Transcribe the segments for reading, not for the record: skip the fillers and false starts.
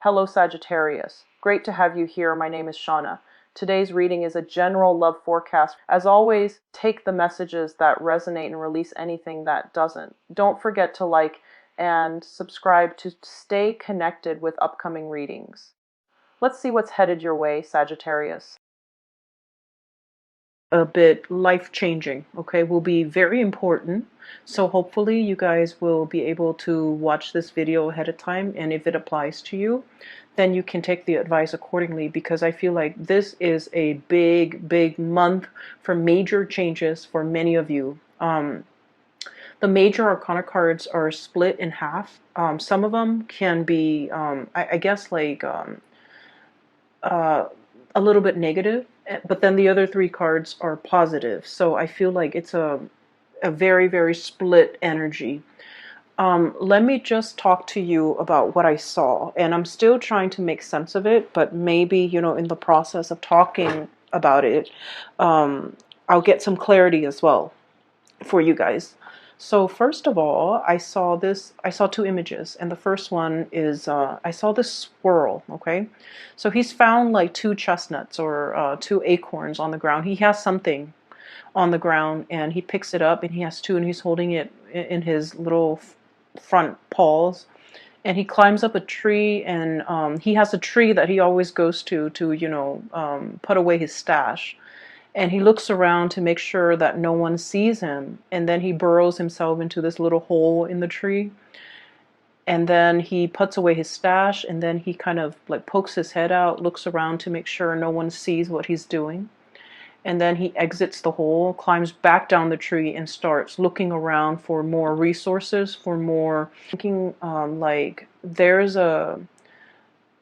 Hello Sagittarius. Great to have you here. My name is Shauna. Today's reading is a general love forecast. As always, take the messages that resonate and release anything that doesn't. Don't forget to like and subscribe to stay connected with upcoming readings. Let's see what's headed your way, Sagittarius. A bit life-changing, okay, will be very important. So hopefully you guys will be able to watch this video ahead of time, and if it applies to you, then you can take the advice accordingly, because I feel like this is a big month for major changes for many of you. The major arcana cards are split in half. Some of them can be, I guess, like a little bit negative, but then the other three cards are positive. So I feel like it's a very split energy. Let me just talk to you about what I saw, and I'm still trying to make sense of it, but maybe, you know, in the process of talking about it, I'll get some clarity as well for you guys. So first of all, I saw two images, and the first one is, I saw this squirrel, okay? So he's found like two chestnuts or two acorns on the ground. He has something on the ground, and he picks it up, and he has two, and he's holding it in his little front paws. And he climbs up a tree, and he has a tree that he always goes to you know, put away his stash. And he looks around to make sure that no one sees him. And then he burrows himself into this little hole in the tree. And then he puts away his stash, and then he kind of like pokes his head out, looks around to make sure no one sees what he's doing. And then he exits the hole, climbs back down the tree, and starts looking around for more resources, for more thinking, like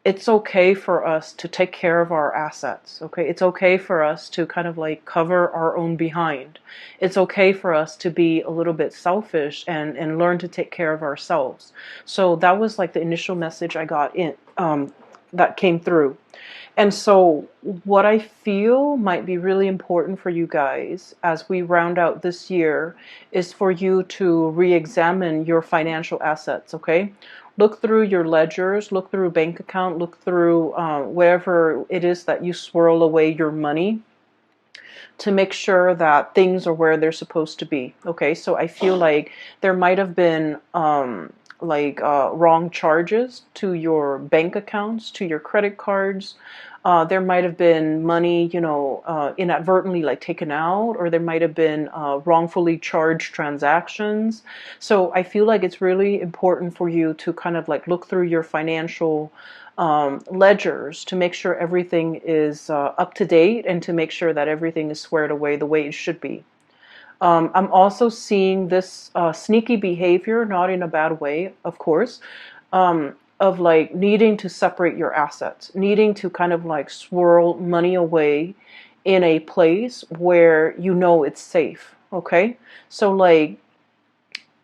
it's okay for us to take care of our assets, okay? It's okay for us to kind of like cover our own behind. It's okay for us to be a little bit selfish and learn to take care of ourselves. So that was like the initial message I got in, that came through. And so what I feel might be really important for you guys as we round out this year is for you to re-examine your financial assets, okay? Look through your ledgers, look through bank account, look through wherever it is that you swirl away your money, to make sure that things are where they're supposed to be. Okay, so I feel like there might have been wrong charges to your bank accounts, to your credit cards. There might have been money, you know, inadvertently like taken out, or there might have been wrongfully charged transactions. So I feel like it's really important for you to kind of like look through your financial ledgers to make sure everything is up to date, and to make sure that everything is squared away the way it should be. I'm also seeing this sneaky behavior, not in a bad way, of course, of like needing to separate your assets, needing to kind of like swirl money away in a place where you know it's safe, okay? So like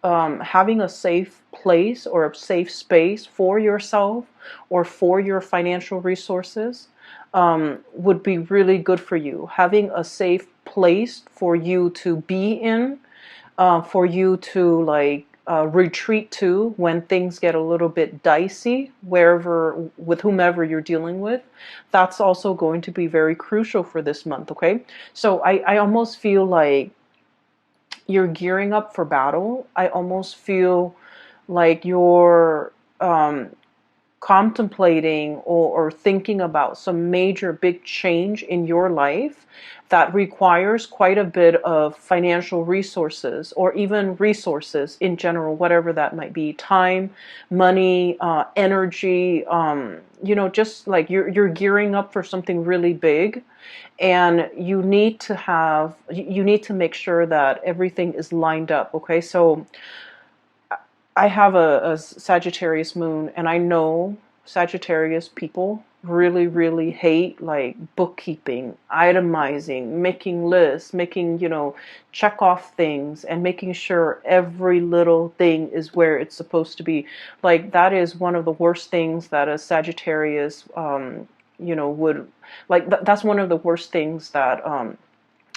having a safe place or a safe space for yourself or for your financial resources would be really good for you. Having a safe place for you to be in, for you to like retreat to when things get a little bit dicey, wherever, with whomever you're dealing with, that's also going to be very crucial for this month, okay? So I almost feel like you're gearing up for battle. I almost feel like you're contemplating or thinking about some major big change in your life that requires quite a bit of financial resources, or even resources in general, whatever that might be: time, money, energy, you know, just like you're gearing up for something really big, and you need to make sure that everything is lined up, okay? So I have a Sagittarius moon, and I know Sagittarius people really hate like bookkeeping, itemizing, making lists, making, you know, check off things, and making sure every little thing is where it's supposed to be. Like that is one of the worst things that a Sagittarius, you know, would like. That's one of the worst things that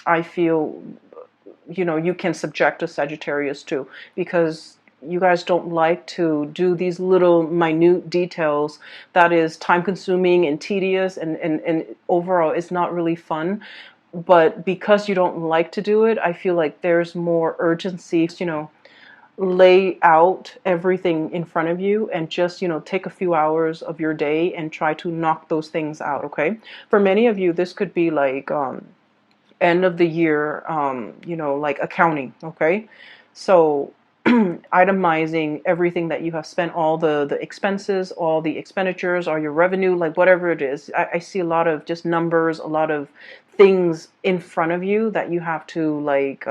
I feel, you know, you can subject a Sagittarius to, because you guys don't like to do these little minute details that is time consuming and tedious, and overall it's not really fun. But because you don't like to do it, I feel like there's more urgency, lay out everything in front of you and just, take a few hours of your day and try to knock those things out, okay? For many of you, this could be like end of the year, like accounting, okay? So itemizing everything that you have spent, all the expenses, all the expenditures, or your revenue, like whatever it is. I see a lot of just numbers, a lot of things in front of you that you have to like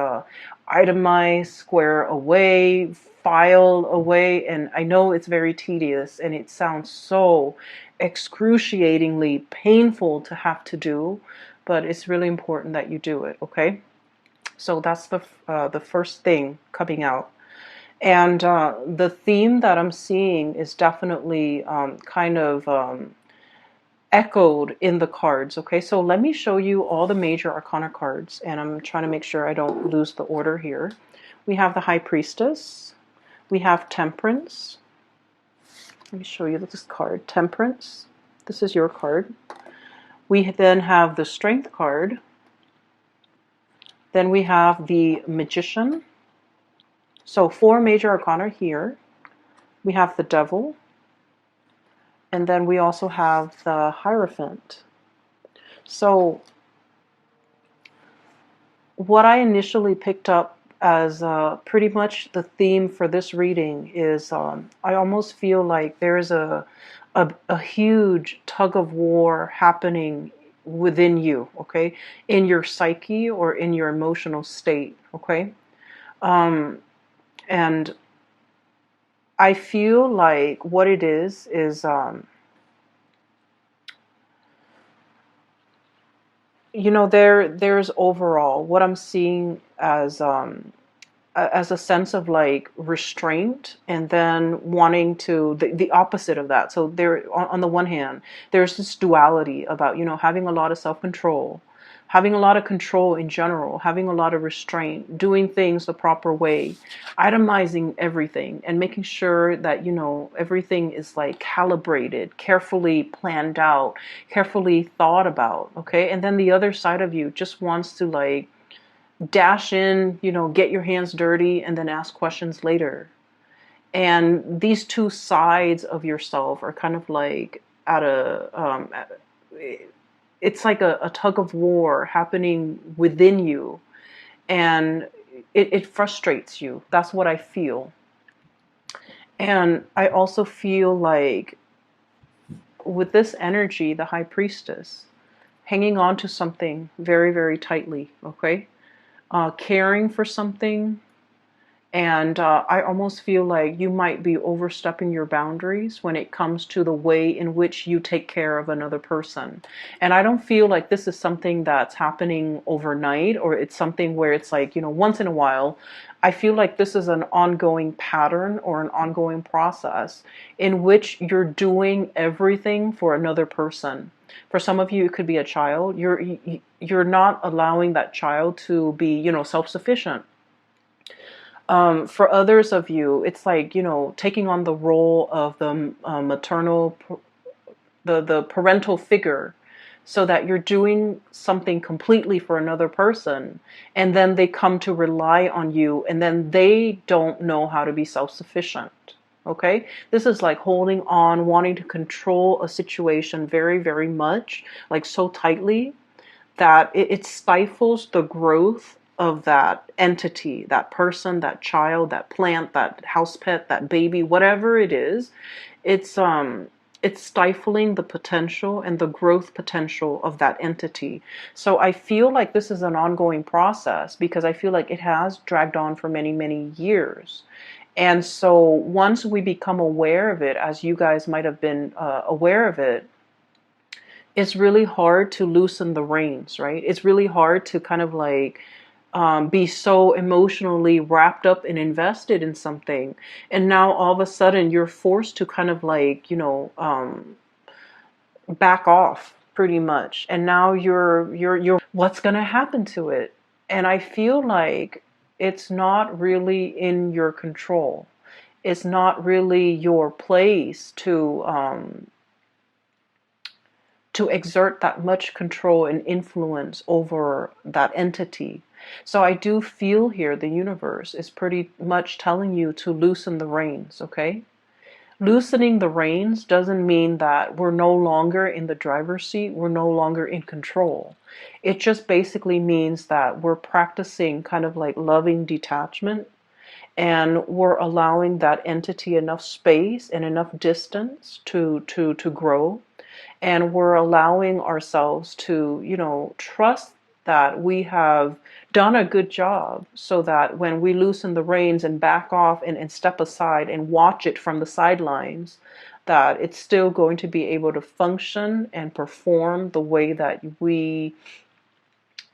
itemize, square away, file away. And I know it's very tedious and it sounds so excruciatingly painful to have to do, but it's really important that you do it, okay? So that's the first thing coming out. And the theme that I'm seeing is definitely kind of echoed in the cards. Okay, so let me show you all the major arcana cards, and I'm trying to make sure I don't lose the order here. We have the High Priestess. We have Temperance. Let me show you this card, Temperance. This is your card. We then have the Strength card. Then we have the Magician. So 4 major arcana here. We have the Devil. And then we also have the Hierophant. So what I initially picked up as pretty much the theme for this reading is I almost feel like there is a huge tug of war happening within you, okay, in your psyche or in your emotional state, okay? And I feel like what it is there's overall what I'm seeing as a sense of like restraint, and then wanting to the opposite of that. So there, on the one hand, there's this duality about having a lot of self-control, having a lot of control in general, having a lot of restraint, doing things the proper way, itemizing everything, and making sure that everything is like calibrated, carefully planned out, carefully thought about, okay? And then the other side of you just wants to like dash in, get your hands dirty and then ask questions later. And these two sides of yourself are kind of like it's like a tug of war happening within you, and it frustrates you. That's what I feel. And I also feel like with this energy, the High Priestess, hanging on to something very, very tightly, okay? Caring for something, and I almost feel like you might be overstepping your boundaries when it comes to the way in which you take care of another person. And I don't feel like this is something that's happening overnight, or it's something where it's like, once in a while. I feel like this is an ongoing pattern or an ongoing process in which you're doing everything for another person. For some of you, it could be a child. You're not allowing that child to be, self-sufficient. For others of you, it's like, taking on the role of the maternal, the parental figure, so that you're doing something completely for another person, and then they come to rely on you, and then they don't know how to be self-sufficient. Okay, this is like holding on, wanting to control a situation very, very much, like so tightly that it stifles the growth of that entity, that person, that child, that plant, that house pet, that baby, whatever it is. It's stifling the potential and the growth potential of that entity. So I feel like this is an ongoing process, because I feel like it has dragged on for many, many years. And so once we become aware of it, as you guys might have been aware of it, it's really hard to loosen the reins, right? It's really hard to kind of like be so emotionally wrapped up and invested in something. And now all of a sudden you're forced to kind of like, back off pretty much. And now you're what's going to happen to it? And I feel like it's not really in your control. it's not really your place to exert that much control and influence over that entity. So I do feel here the universe is pretty much telling you to loosen the reins, okay? Loosening the reins doesn't mean that we're no longer in the driver's seat, we're no longer in control. It just basically means that we're practicing kind of like loving detachment, and we're allowing that entity enough space and enough distance to grow, and we're allowing ourselves to, trust that we have done a good job, so that when we loosen the reins and back off and step aside and watch it from the sidelines, that it's still going to be able to function and perform the way that we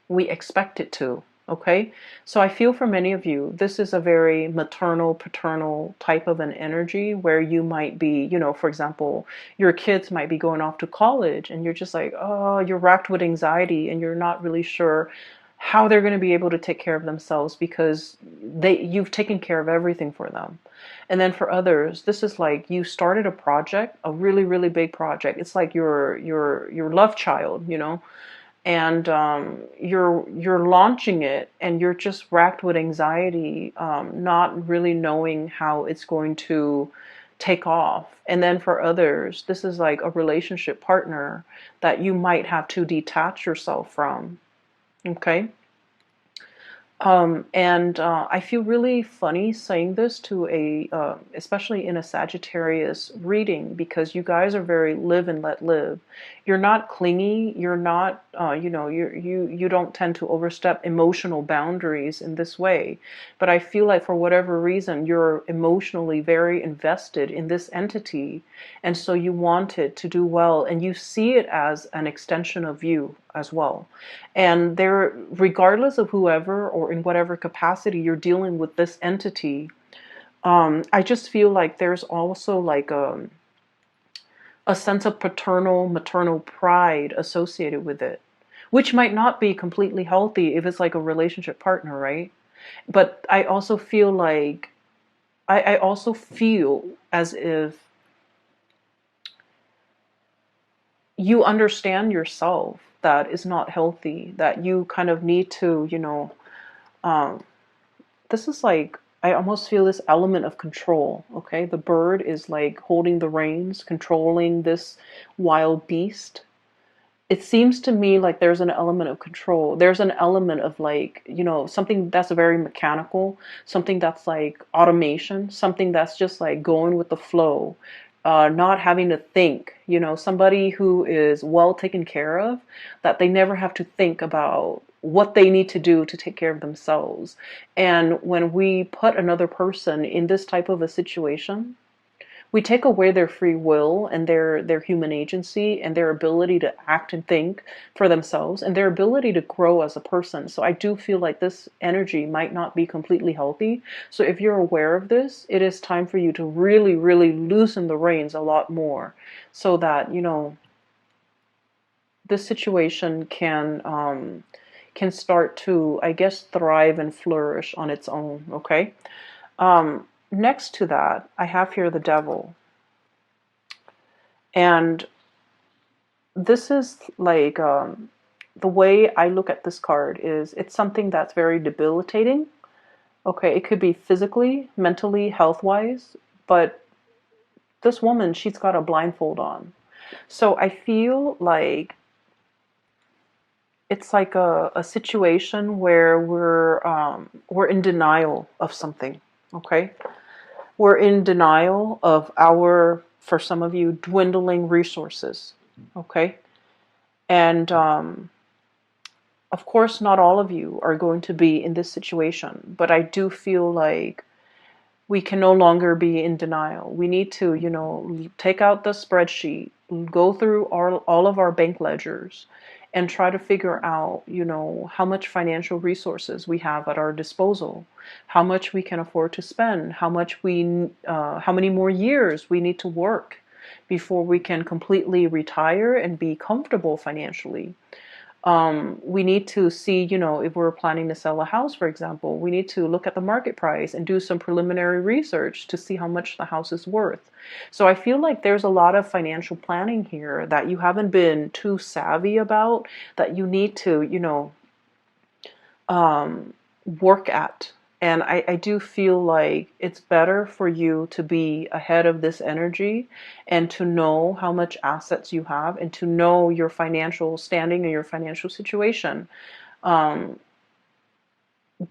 expect it to. Okay, so I feel for many of you, this is a very maternal, paternal type of an energy, where you might be, for example, your kids might be going off to college, and you're just like, oh, you're racked with anxiety, and you're not really sure how they're going to be able to take care of themselves, because you've taken care of everything for them. And then for others, this is like you started a project, a really, really big project. It's like your love child, and you're launching it, and you're just racked with anxiety, not really knowing how it's going to take off. And then for others, this is like a relationship partner that you might have to detach yourself from. Okay. And I feel really funny saying this to especially in a Sagittarius reading, because you guys are very live and let live. You're not clingy. You're not, you don't tend to overstep emotional boundaries in this way. But I feel like for whatever reason, you're emotionally very invested in this entity. And so you want it to do well, and you see it as an extension of you as well. And there, regardless of whoever or in whatever capacity you're dealing with this entity, I just feel like there's also like a sense of paternal, maternal pride associated with it, which might not be completely healthy if it's like a relationship partner, right? But I also feel like, I also feel as if you understand yourself that is not healthy, that you kind of need to, um, this is like, I almost feel this element of control, okay? The bird is like holding the reins, controlling this wild beast. It seems to me like there's an element of control. There's an element of like, something that's very mechanical, something that's like automation, something that's just like going with the flow, not having to think, somebody who is well taken care of, that they never have to think about what they need to do to take care of themselves. And when we put another person in this type of a situation, we take away their free will and their human agency and their ability to act and think for themselves and their ability to grow as a person. So I do feel like this energy might not be completely healthy. So if you're aware of this, it is time for you to really, really loosen the reins a lot more, so that, this situation can start to, I guess, thrive and flourish on its own. Okay. Next to that, I have here the devil. And this is like, the way I look at this card is it's something that's very debilitating. Okay, it could be physically, mentally, health-wise, but this woman, she's got a blindfold on. So I feel like it's like a situation where we're in denial of something. Okay. We're in denial of our, for some of you, dwindling resources. Okay. And of course, not all of you are going to be in this situation, but I do feel like we can no longer be in denial. We need to, take out the spreadsheet, go through all of our bank ledgers, and try to figure out, how much financial resources we have at our disposal, how much we can afford to spend, how many more years we need to work before we can completely retire and be comfortable financially. We need to see, if we're planning to sell a house, for example, we need to look at the market price and do some preliminary research to see how much the house is worth. So I feel like there's a lot of financial planning here that you haven't been too savvy about, that you need to, work at. And I do feel like it's better for you to be ahead of this energy and to know how much assets you have and to know your financial standing and your financial situation um,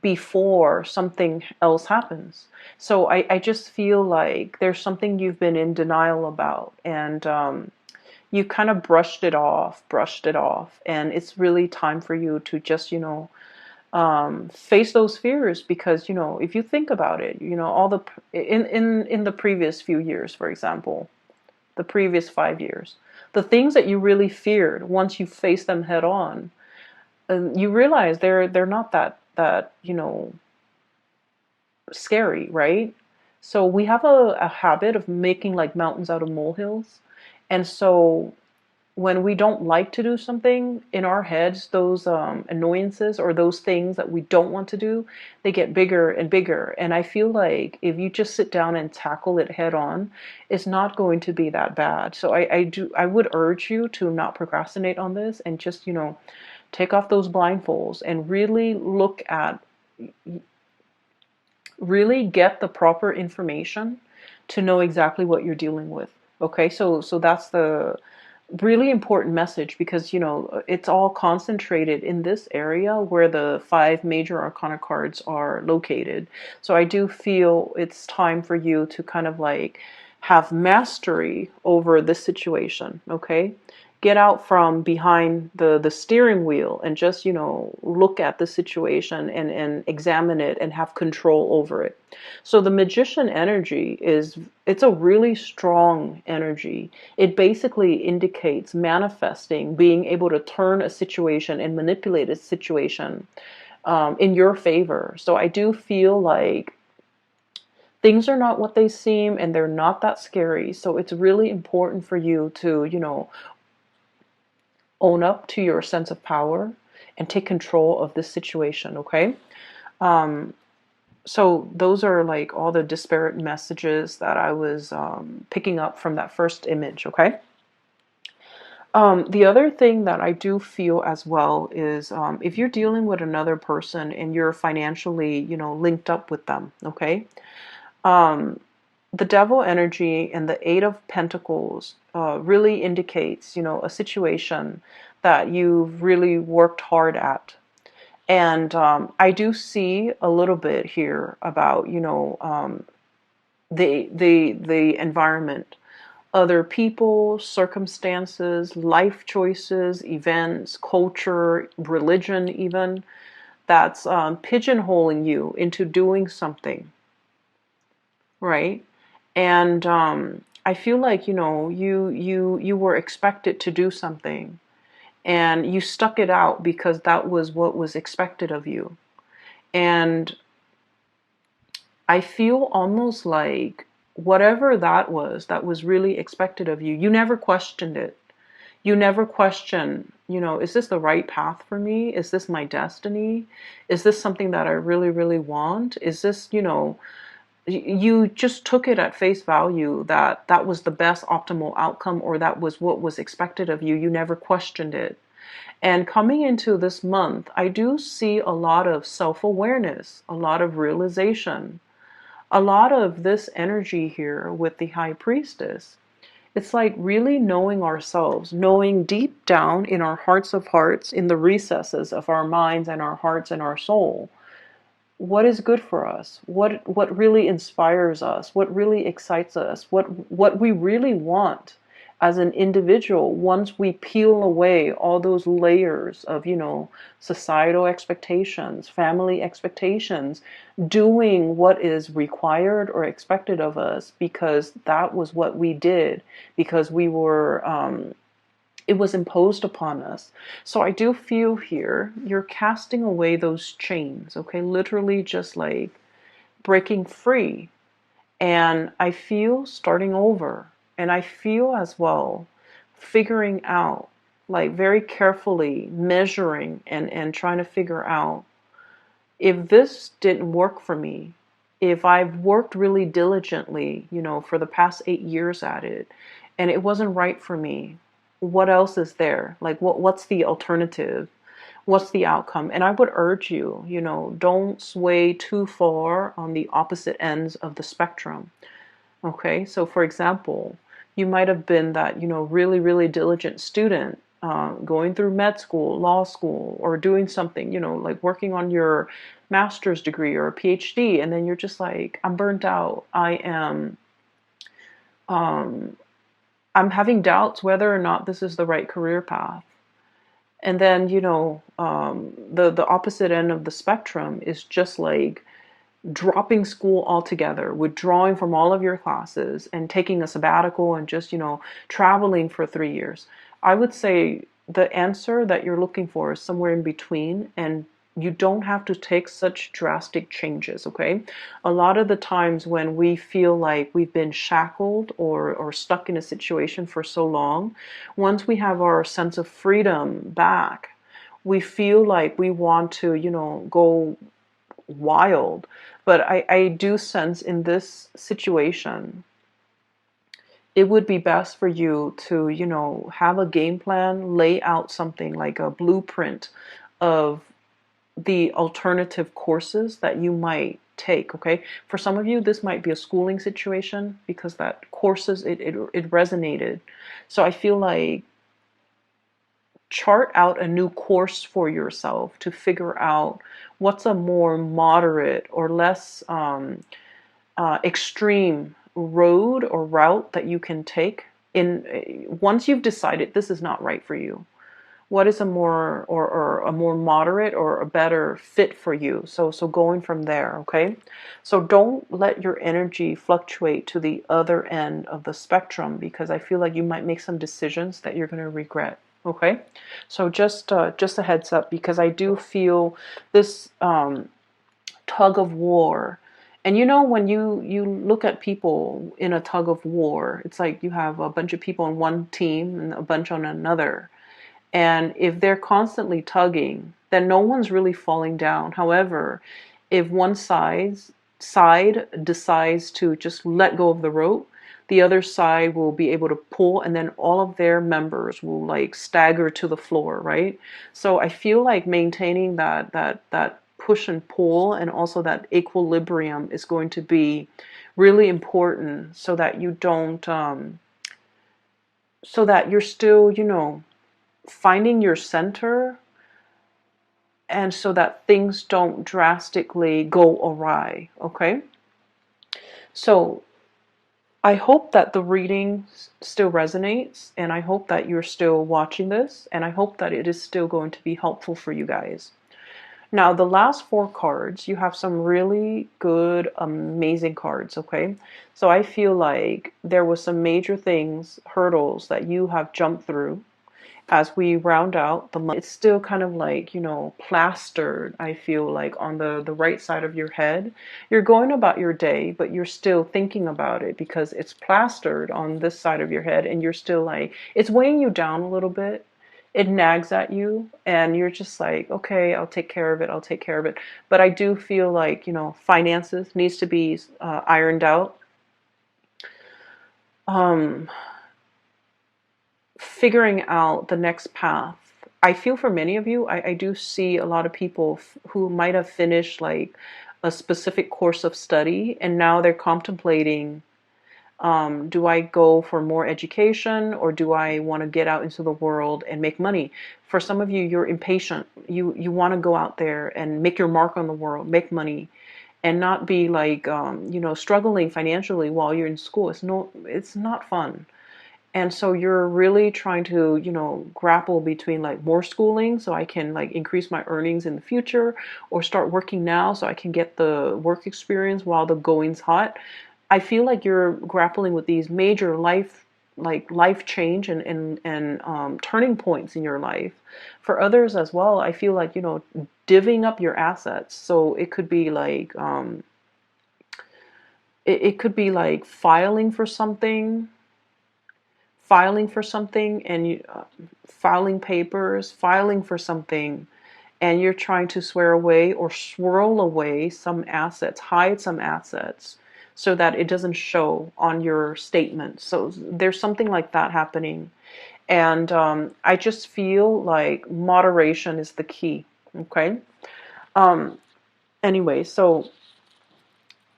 before something else happens. So I just feel like there's something you've been in denial about, and you kind of brushed it off. And it's really time for you to just, face those fears, because if you think about it, all the in the previous few years, for example, the previous 5 years, the things that you really feared, once you face them head on, you realize they're not that scary, right? So we have a habit of making like mountains out of molehills, and so when we don't like to do something in our heads, those annoyances or those things that we don't want to do, they get bigger and bigger. And I feel like if you just sit down and tackle it head on, it's not going to be that bad. So I would urge you to not procrastinate on this, and just, take off those blindfolds and really look at, really get the proper information to know exactly what you're dealing with. Okay, so that's the really important message, because it's all concentrated in this area where the 5 major arcana cards are located. So I do feel it's time for you to kind of like have mastery over this situation. Okay, get out from behind the steering wheel and just look at the situation and examine it and have control over it. So the magician energy it's a really strong energy. It basically indicates manifesting, being able to turn a situation and manipulate a situation in your favor. So I do feel like things are not what they seem, and they're not that scary. So it's really important for you to own up to your sense of power and take control of this situation. Okay, so those are like all the disparate messages that I was picking up from that first image. Okay. The other thing that I do feel as well is if you're dealing with another person and you're financially, linked up with them. Okay. The devil energy and the 8 of Pentacles really indicates, a situation that you've really worked hard at. And I do see a little bit here about, the environment, other people, circumstances, life choices, events, culture, religion, even, that's pigeonholing you into doing something, right? And I feel like you were expected to do something, and you stuck it out because that was what was expected of you. And I feel almost like whatever that was really expected of you, you never questioned it. You never question, is this the right path for me? Is this my destiny? Is this something that I really, really want? Is this, you just took it at face value that that was the best optimal outcome, or that was what was expected of you. You never questioned it. And coming into this month, I do see a lot of self-awareness, a lot of realization, a lot of this energy here with the High Priestess. It's like really knowing ourselves, knowing deep down in our hearts of hearts, in the recesses of our minds and our hearts and our soul, what is good for us, what really inspires us, what really excites us, what we really want as an individual. Once we peel away all those layers of societal expectations, family expectations, doing what is required or expected of us because that was what we did, because we were it was imposed upon us. So I do feel here you're casting away those chains, okay? Literally just like breaking free. And I feel starting over. And I feel as well figuring out like very carefully measuring and trying to figure out, if this didn't work for me, if I've worked really diligently, for the past 8 years at it, and it wasn't right for me, what else is there? Like, what's the alternative? What's the outcome? And I would urge you, don't sway too far on the opposite ends of the spectrum. Okay, so for example, you might have been that, really, really diligent student, going through med school, law school, or doing something, like working on your master's degree or a PhD, and then you're just like, I'm burnt out. Um, I'm having doubts whether or not this is the right career path. And then, the opposite end of the spectrum is just like dropping school altogether, withdrawing from all of your classes and taking a sabbatical and just, traveling for 3 years. I would say the answer that you're looking for is somewhere in between, and you don't have to take such drastic changes, okay? A lot of the times when we feel like we've been shackled or stuck in a situation for so long, once we have our sense of freedom back, we feel like we want to, go wild. But I do sense in this situation, it would be best for you to, have a game plan, lay out something like a blueprint of the alternative courses that you might take, okay? For some of you, this might be a schooling situation because that courses, it resonated. So I feel like chart out a new course for yourself to figure out what's a more moderate or less extreme road or route that you can take in once you've decided this is not right for you. What is a more or a more moderate or a better fit for you? So going from there, okay? So don't let your energy fluctuate to the other end of the spectrum, because I feel like you might make some decisions that you're going to regret. Okay, so just a heads up, because I do feel this tug of war. And when you look at people in a tug of war, it's like you have a bunch of people on one team and a bunch on another. And if they're constantly tugging, then no one's really falling down. However, if one side decides to just let go of the rope, the other side will be able to pull, and then all of their members will like stagger to the floor, right? So I feel like maintaining that push and pull and also that equilibrium is going to be really important, so that you don't so that you're still, finding your center, and so that things don't drastically go awry, okay? So I hope that the reading still resonates, and I hope that you're still watching this, and I hope that it is still going to be helpful for you guys. Now, the last 4 cards, you have some really good, amazing cards, okay? So I feel like there was some major things, hurdles that you have jumped through. As we round out the month, it's still kind of like, plastered, I feel like, on the right side of your head. You're going about your day, but you're still thinking about it because it's plastered on this side of your head, and you're still like, it's weighing you down a little bit. It nags at you, and you're just like, okay, I'll take care of it, I'll take care of it. But I do feel like, finances needs to be ironed out. Um, Figuring out the next path. I feel for many of you, I do see a lot of people who might have finished like a specific course of study, and now they're contemplating, do I go for more education, or do I want to get out into the world and make money? For some of you, you're impatient. You want to go out there and make your mark on the world, make money, and not be like, struggling financially while you're in school. It's not fun. And so you're really trying to, grapple between like more schooling so I can like increase my earnings in the future, or start working now so I can get the work experience while the going's hot. I feel like you're grappling with these major life change and turning points in your life. For others as well, I feel like, divvying up your assets. So it could be like, it could be like filing for something, filing for something, and you filing papers, filing for something, and you're trying to swear away or swirl away some assets, hide some assets so that it doesn't show on your statement. So there's something like that happening. And I just feel like moderation is the key. Okay. Um, anyway, so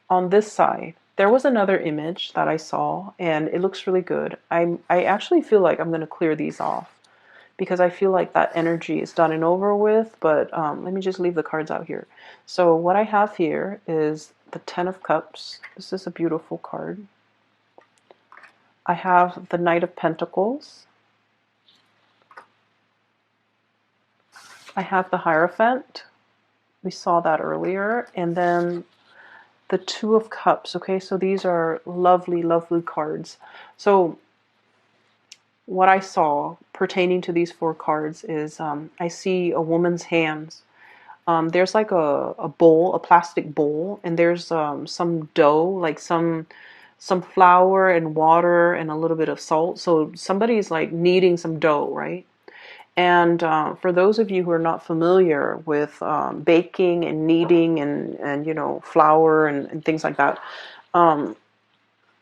on this side, there was another image that I saw, and it looks really good. I actually feel like I'm going to clear these off because I feel like that energy is done and over with. But let me just leave the cards out here. So what I have here is the Ten of Cups. This is a beautiful card. I have the Knight of Pentacles. I have the Hierophant. We saw that earlier. And then the Two of Cups. Okay, so these are lovely, lovely cards. So what I saw pertaining to these four cards is I see a woman's hands. There's like a bowl, a plastic bowl, and there's some dough, like some flour and water and a little bit of salt. So somebody's like kneading some dough, right? And for those of you who are not familiar with baking and kneading and you know, flour and things like that,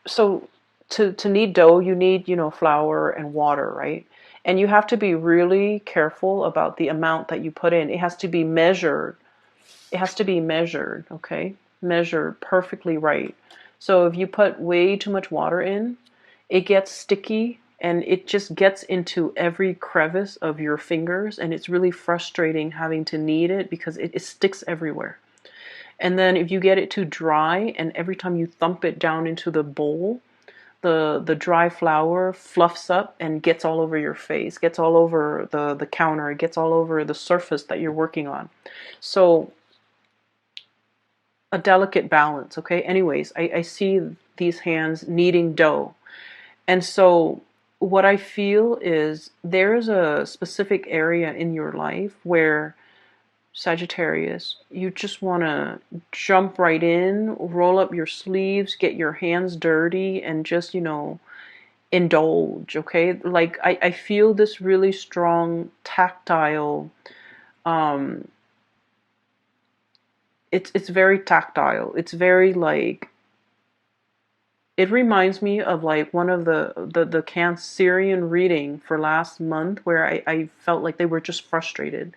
so to knead dough, you need, you know, flour and water, right? And you have to be really careful about the amount that you put in. It has to be measured. It has to be measured, okay? Measured perfectly right. So if you put way too much water in, it gets sticky and it just gets into every crevice of your fingers, and it's really frustrating having to knead it because it sticks everywhere. And then if you get it too dry, and every time you thump it down into the bowl, the dry flour fluffs up and gets all over your face, gets all over the counter, it gets all over the surface that you're working on. So a delicate balance, okay? Anyways, I see these hands kneading dough. And so what I feel is there's a specific area in your life where, Sagittarius, you just want to jump right in, roll up your sleeves, get your hands dirty, and just, you know, indulge, okay? Like, I feel this really strong tactile, um, it's very tactile. It's very like, it reminds me of like one of the Cancerian reading for last month where I felt like they were just frustrated.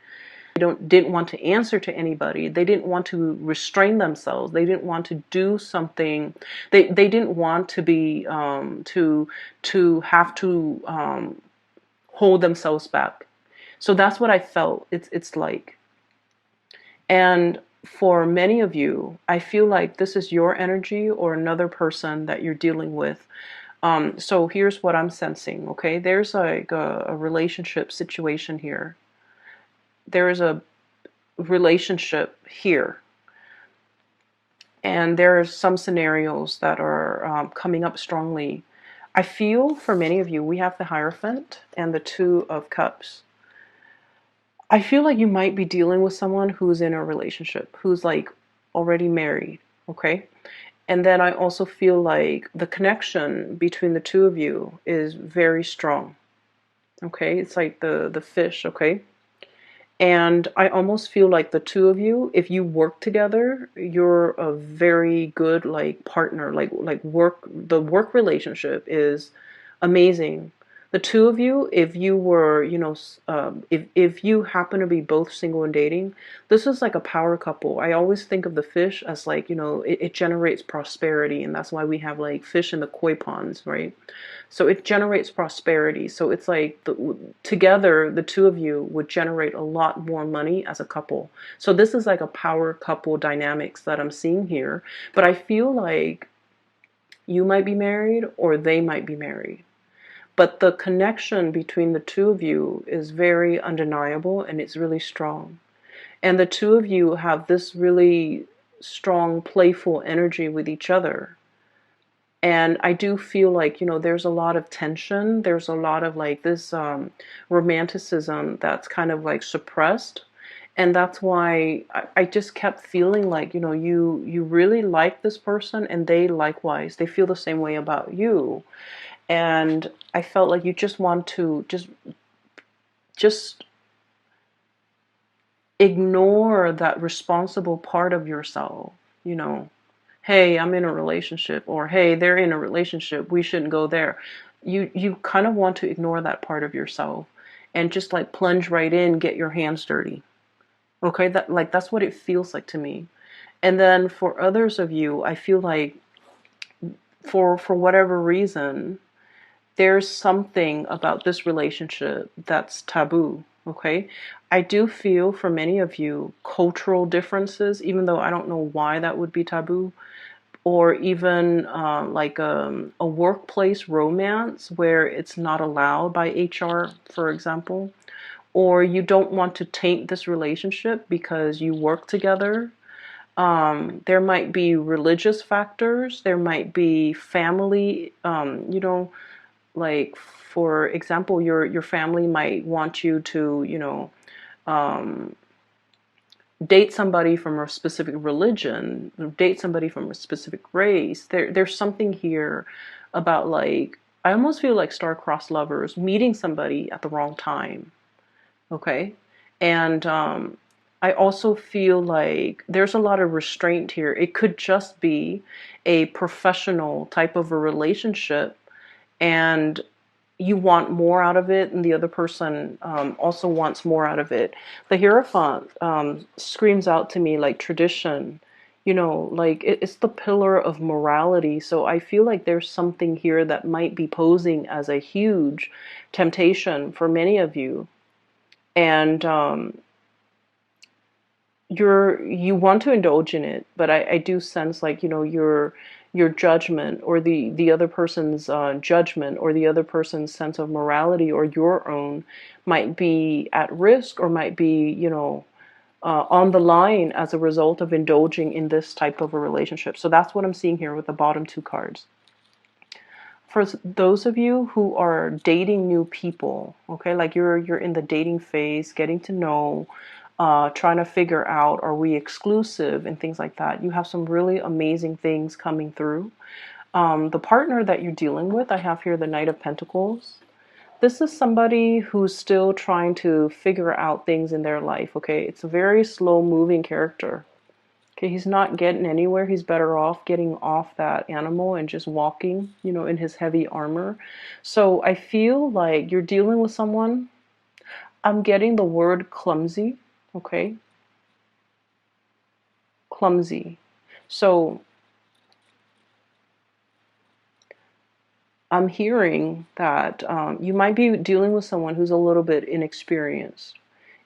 They didn't want to answer to anybody. They didn't want to restrain themselves. They didn't want to do something. They didn't want to be to have to hold themselves back. So that's what I felt. It's like, and for many of you, I feel like this is your energy or another person that you're dealing with. So here's what I'm sensing. Okay, there's like a relationship situation here. There is a relationship here, and there are some scenarios that are coming up strongly. I feel for many of you, we have the Hierophant and the Two of Cups. I feel like you might be dealing with someone who's in a relationship, who's like already married, okay? And then I also feel like the connection between the two of you is very strong, okay? It's like the fish, okay? And I almost feel like the two of you, if you work together, you're a very good like partner. Like the work relationship is amazing. The two of you, if you were, you know, if you happen to be both single and dating, this is like a power couple. I always think of the fish as like, you know, it generates prosperity, and that's why we have like fish in the koi ponds, right? So it generates prosperity. So it's like together, the two of you would generate a lot more money as a couple. So this is like a power couple dynamics that I'm seeing here. But I feel like you might be married or they might be married. But the connection between the two of you is very undeniable, and it's really strong. And the two of you have this really strong, playful energy with each other. And I do feel like, you know, there's a lot of tension. There's a lot of like this romanticism that's kind of like suppressed. And that's why I just kept feeling like, you know, you really like this person, and they likewise, they feel the same way about you. And I felt like you just want to just ignore that responsible part of yourself, you know. Hey, I'm in a relationship, or hey, they're in a relationship, we shouldn't go there. You kind of want to ignore that part of yourself and just like plunge right in, get your hands dirty. Okay, that's what it feels like to me. And then for others of you, I feel like for whatever reason, there's something about this relationship that's taboo. Okay, I do feel for many of you cultural differences, even though I don't know why that would be taboo, or even a workplace romance where it's not allowed by HR, for example, or you don't want to taint this relationship because you work together. There might be religious factors, there might be family, like for example, your family might want you to, um, date somebody from a specific religion, date somebody from a specific race. There's something here about, like, I almost feel like star-crossed lovers meeting somebody at the wrong time. Okay, and I also feel like there's a lot of restraint here. It could just be a professional type of a relationship, and you want more out of it, and the other person also wants more out of it. The Hierophant screams out to me like tradition, like it's the pillar of morality. So I feel like there's something here that might be posing as a huge temptation for many of you. And you want to indulge in it, but I do sense, like, your judgment, or the other person's judgment, or the other person's sense of morality, or your own, might be at risk, or might be, on the line as a result of indulging in this type of a relationship. So that's what I'm seeing here with the bottom two cards. For those of you who are dating new people, okay, like you're in the dating phase, getting to know, trying to figure out, are we exclusive and things like that. You have some really amazing things coming through. The partner that you're dealing with, I have here the Knight of Pentacles. This is somebody who's still trying to figure out things in their life, okay? It's a very slow moving character. Okay, he's not getting anywhere. He's better off getting off that animal and just walking, in his heavy armor. So I feel like you're dealing with someone. I'm getting the word clumsy, okay? Clumsy. So I'm hearing that you might be dealing with someone who's a little bit inexperienced.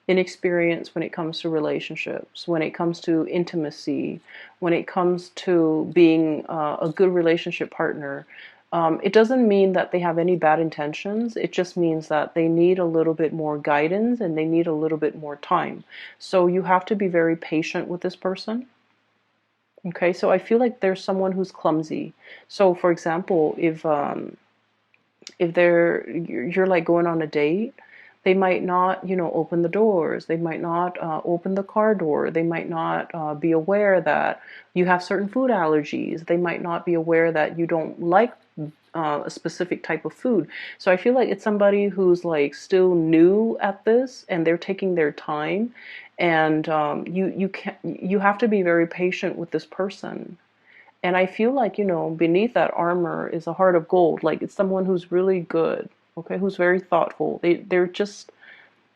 Inexperienced when it comes to relationships, when it comes to intimacy, when it comes to being a good relationship partner. It doesn't mean that they have any bad intentions. It just means that they need a little bit more guidance and they need a little bit more time. So you have to be very patient with this person. Okay, so I feel like there's someone who's clumsy. So for example, if you're like going on a date, they might not, open the doors. They might not open the car door. They might not be aware that you have certain food allergies. They might not be aware that you don't like a specific type of food. So I feel like it's somebody who's like still new at this, and they're taking their time. And you have to be very patient with this person. And I feel like, beneath that armor is a heart of gold. Like, it's someone who's really good, okay, who's very thoughtful. They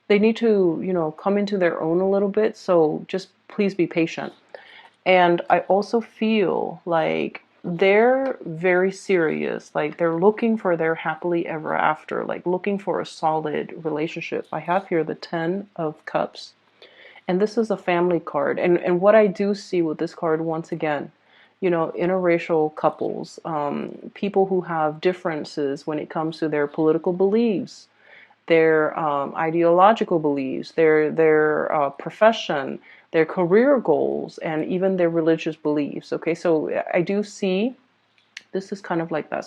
need to, come into their own a little bit. So just please be patient. And I also feel like they're very serious. Like, they're looking for their happily ever after, like looking for a solid relationship. I have here the 10 of Cups. And this is a family card. And what I do see with this card, once again, interracial couples, people who have differences when it comes to their political beliefs, their ideological beliefs, their profession, their career goals, and even their religious beliefs. Okay, so I do see this is kind of like that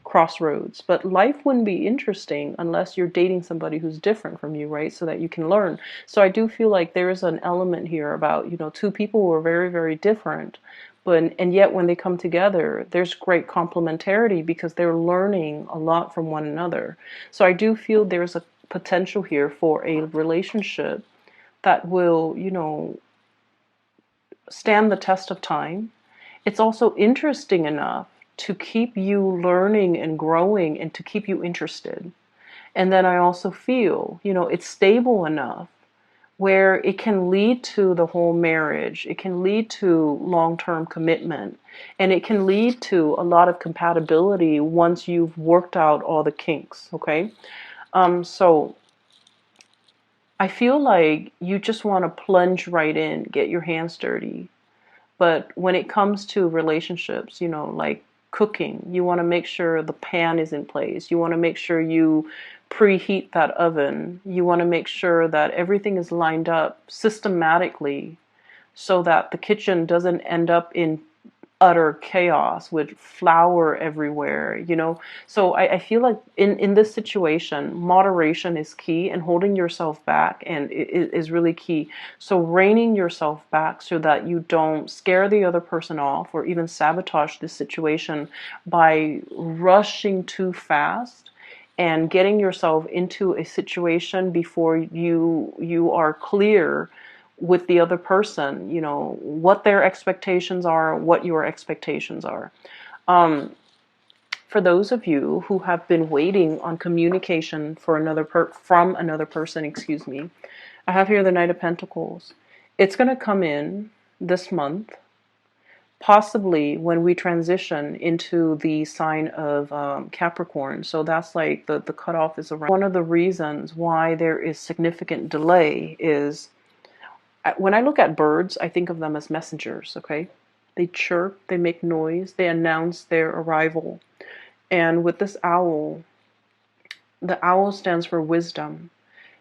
crossroads. But life wouldn't be interesting unless you're dating somebody who's different from you, right? So that you can learn. So I do feel like there is an element here about, two people who are very, very different, But and yet when they come together, there's great complementarity because they're learning a lot from one another. So I do feel there's a potential here for a relationship that will, stand the test of time. It's also interesting enough to keep you learning and growing and to keep you interested. And then I also feel, it's stable enough where it can lead to the whole marriage. It can lead to long-term commitment. And it can lead to a lot of compatibility once you've worked out all the kinks, okay? So I feel like you just want to plunge right in, get your hands dirty. But when it comes to relationships, like cooking, you want to make sure the pan is in place. You want to make sure you preheat that oven. You want to make sure that everything is lined up systematically so that the kitchen doesn't end up in utter chaos with flour everywhere. So I feel like in this situation, moderation is key, and holding yourself back and is really key. So reining yourself back so that you don't scare the other person off or even sabotage the situation by rushing too fast and getting yourself into a situation before you are clear with the other person, what their expectations are, what your expectations are. For those of you who have been waiting on communication for from another person, excuse me, I have here the Knight of Pentacles. It's going to come in this month, possibly when we transition into the sign of Capricorn. So that's like the cutoff is around. One of the reasons why there is significant delay is when I look at birds, I think of them as messengers, okay? They chirp, they make noise, they announce their arrival. And with this owl, the owl stands for wisdom.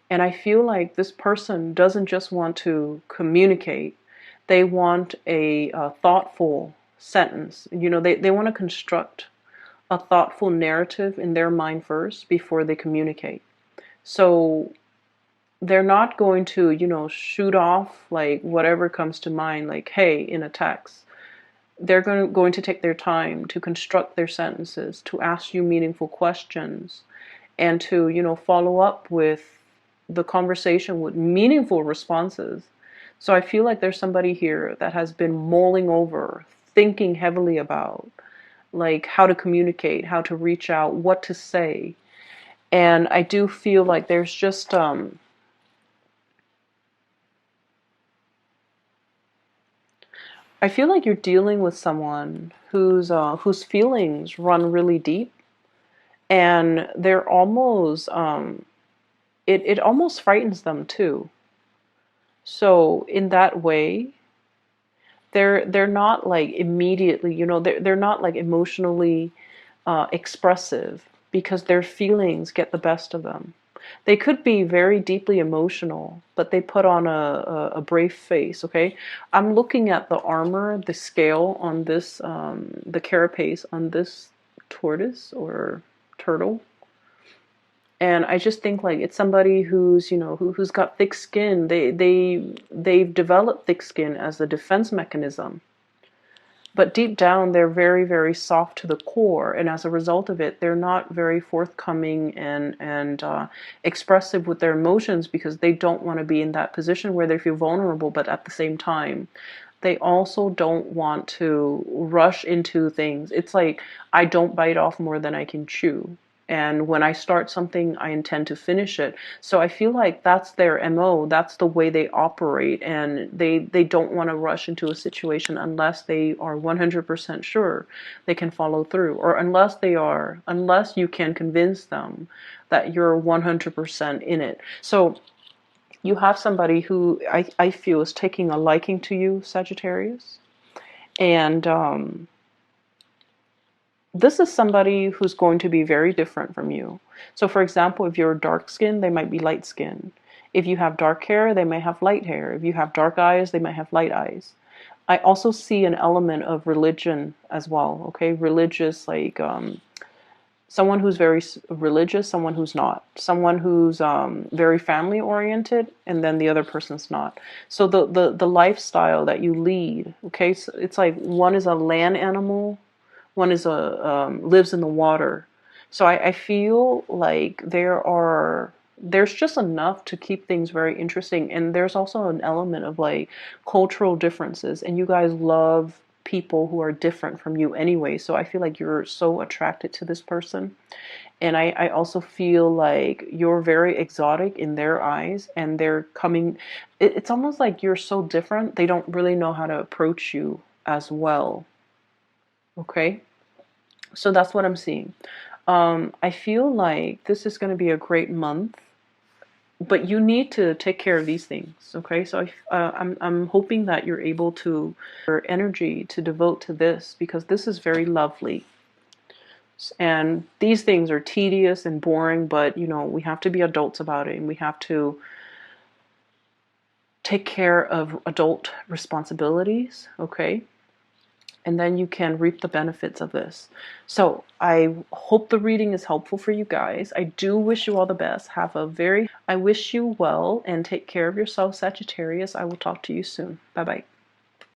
And I feel like this person doesn't just want to communicate, they want a thoughtful sentence. They want to construct a thoughtful narrative in their mind first before they communicate. So they're not going to, shoot off like whatever comes to mind, like, hey, in a text. They're going to take their time to construct their sentences, to ask you meaningful questions, and to, follow up with the conversation with meaningful responses. So I feel like there's somebody here that has been mulling over, thinking heavily about, like, how to communicate, how to reach out, what to say. And I do feel like there's just, I feel like you're dealing with someone whose feelings run really deep, and they're almost it almost frightens them too. So in that way, they're not like immediately, they're not like emotionally expressive because their feelings get the best of them. They could be very deeply emotional, but they put on a brave face, okay? I'm looking at the armor, the scale on this, the carapace on this tortoise or turtle. And I just think like it's somebody who's, who's got thick skin. They've developed thick skin as a defense mechanism. But deep down, they're very, very soft to the core, and as a result of it, they're not very forthcoming and expressive with their emotions because they don't want to be in that position where they feel vulnerable. But at the same time, they also don't want to rush into things. It's like I don't bite off more than I can chew. And when I start something, I intend to finish it. So I feel like that's their MO. That's the way they operate. And they don't want to rush into a situation unless they are 100% sure they can follow through. Or unless you can convince them that you're 100% in it. So you have somebody who I feel is taking a liking to you, Sagittarius. And this is somebody who's going to be very different from you. So for example, if you're dark skinned, they might be light skinned. If you have dark hair, they may have light hair. If you have dark eyes, they might have light eyes. I also see an element of religion as well, okay? Religious, like someone who's very religious, someone who's not, someone who's very family oriented, and then the other person's not. So the lifestyle that you lead, okay, so it's like one is a land animal, one is a lives in the water. So I feel like there's just enough to keep things very interesting, and there's also an element of like cultural differences, and you guys love people who are different from you anyway. So I feel like you're so attracted to this person. And I also feel like you're very exotic in their eyes, and they're coming, it's almost like you're so different, they don't really know how to approach you as well. Okay? So that's what I'm seeing. I feel like this is going to be a great month, but you need to take care of these things. Okay, so I'm hoping that you're able to your energy to devote to this, because this is very lovely. And these things are tedious and boring, but you know, we have to be adults about it, and we have to take care of adult responsibilities. Okay, and then you can reap the benefits of this. So I hope the reading is helpful for you guys. I do wish you all the best. I wish you well, and take care of yourself, Sagittarius. I will talk to you soon. Bye bye.